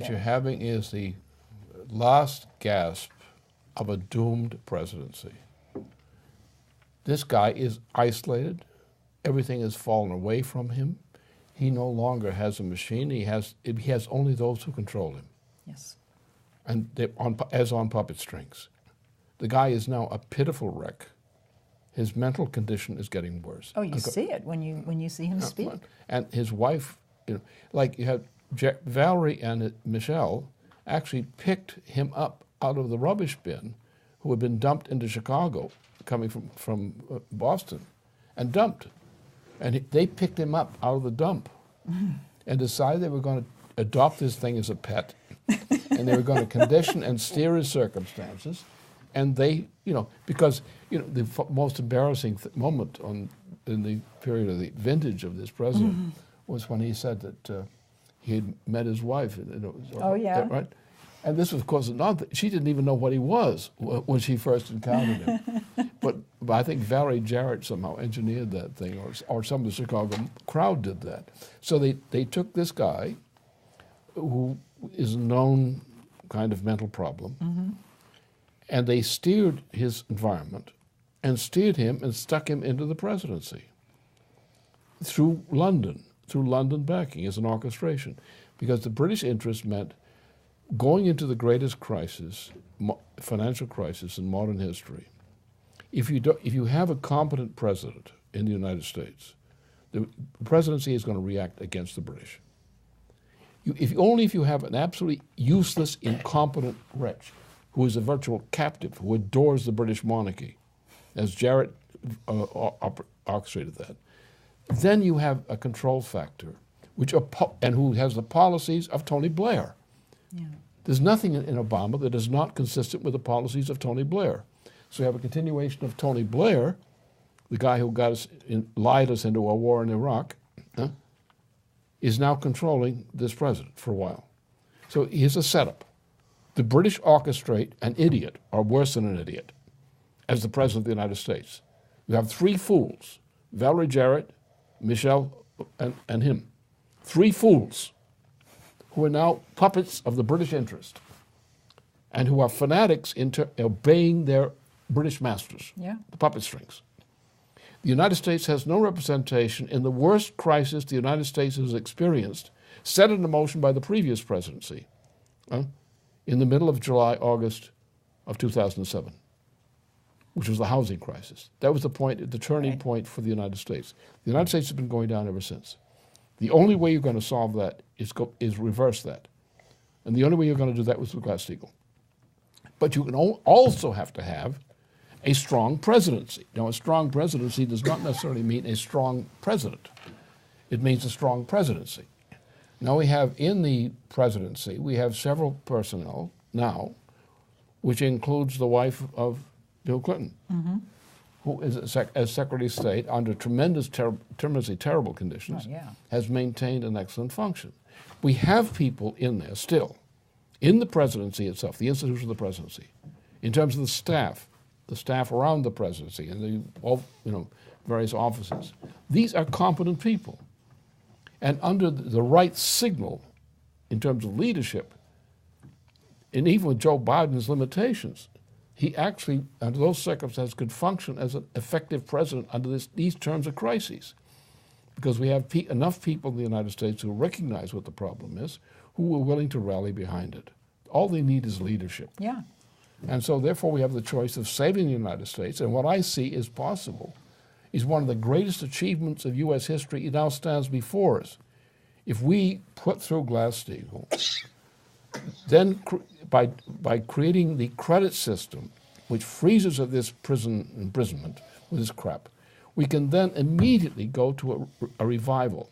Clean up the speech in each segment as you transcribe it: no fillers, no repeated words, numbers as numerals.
What you're having is the last gasp of a doomed presidency. This guy is isolated. Everything has fallen away from him. He no longer has a machine. He has only those who control him. Yes. And as on puppet strings. The guy is now a pitiful wreck. His mental condition is getting worse. Oh, you see it when you see him speak. And his wife, like you had Valerie and Michelle actually picked him up out of the rubbish bin, who had been dumped into Chicago, coming from Boston, and dumped. And they picked him up out of the dump and decided they were going to adopt this thing as a pet, and they were going to condition and steer his circumstances. And they, because the most embarrassing moment in the period of the vintage of this president was when he said that he had met his wife. Oh, yeah. Right? And this was, of course, she didn't even know what he was when she first encountered him. but I think Valerie Jarrett somehow engineered that thing, or some of the Chicago crowd did that. So they took this guy, who is a known kind of mental problem, and they steered his environment and steered him and stuck him into the presidency through London backing as an orchestration, because the British interest meant going into the greatest crisis, financial crisis in modern history. If you have a competent president in the United States, the presidency is going to react against the British. Only if you have an absolutely useless, incompetent wretch who is a virtual captive, who adores the British monarchy, as Jarrett orchestrated that, then you have a control factor, and who has the policies of Tony Blair. Yeah. There's nothing in Obama that is not consistent with the policies of Tony Blair. So you have a continuation of Tony Blair, the guy who lied us into a war in Iraq, is now controlling this president for a while. So here's a setup. The British orchestrate an idiot, or worse than an idiot, as the president of the United States. You have three fools, Valerie Jarrett, Michelle, and him. Three fools who are now puppets of the British interest and who are fanatics into obeying their British masters, the puppet strings. The United States has no representation in the worst crisis the United States has experienced, set into motion by the previous presidency in the middle of July, August of 2007, which was the housing crisis. That was the turning point for the United States. The United States has been going down ever since. The only way you're going to solve that is reverse that. And the only way you're going to do that was with Glass-Steagall. But you can also have to have a strong presidency. Now, a strong presidency does not necessarily mean a strong president. It means a strong presidency. Now we have in the presidency, we have several personnel now, which includes the wife of Bill Clinton, who is as Secretary of State under tremendously terrible conditions, has maintained an excellent function. We have people in there still, in the presidency itself, the institution of the presidency, in terms of the staff around the presidency and the various offices. These are competent people. And under the right signal in terms of leadership, and even with Joe Biden's limitations, he actually, under those circumstances, could function as an effective president under these terms of crises. Because we have enough people in the United States who recognize what the problem is, who are willing to rally behind it. All they need is leadership. Yeah. And so therefore we have the choice of saving the United States, and what I see is possible is one of the greatest achievements of U.S. history. It now stands before us. If we put through Glass-Steagall, then by creating the credit system, which frees us of this imprisonment with this crap, we can then immediately go to a revival.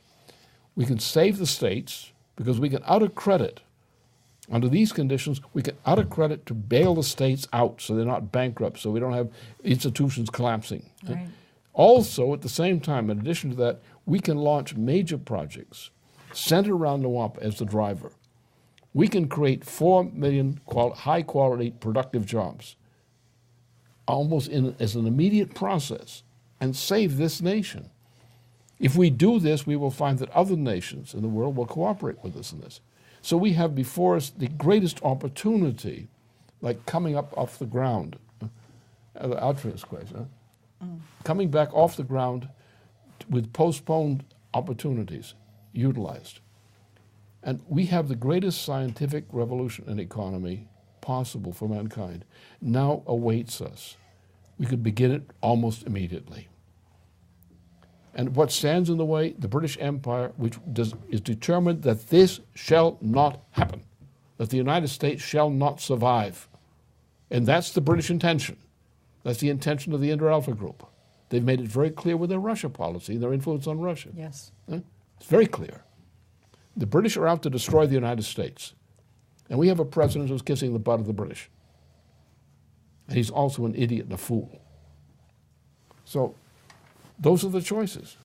We can save the states because we can out of credit. Under these conditions, we can out of credit to bail the states out so they're not bankrupt, so we don't have institutions collapsing. Right. Also, at the same time, in addition to that, we can launch major projects centered around NWAP as the driver. We can create 4 million high-quality, productive jobs almost as an immediate process and save this nation. If we do this, we will find that other nations in the world will cooperate with us in this. So we have before us the greatest opportunity, like coming up off the ground. Coming back off the ground with postponed opportunities utilized. And we have the greatest scientific revolution in economy possible for mankind now awaits us. We could begin it almost immediately. And what stands in the way? The British Empire, which is determined that this shall not happen, that the United States shall not survive. And that's the British intention. That's the intention of the Inter-Alpha Group. They've made it very clear with their Russia policy, their influence on Russia. Yes. It's very clear. The British are out to destroy the United States. And we have a president who's kissing the butt of the British. And he's also an idiot and a fool. So those are the choices.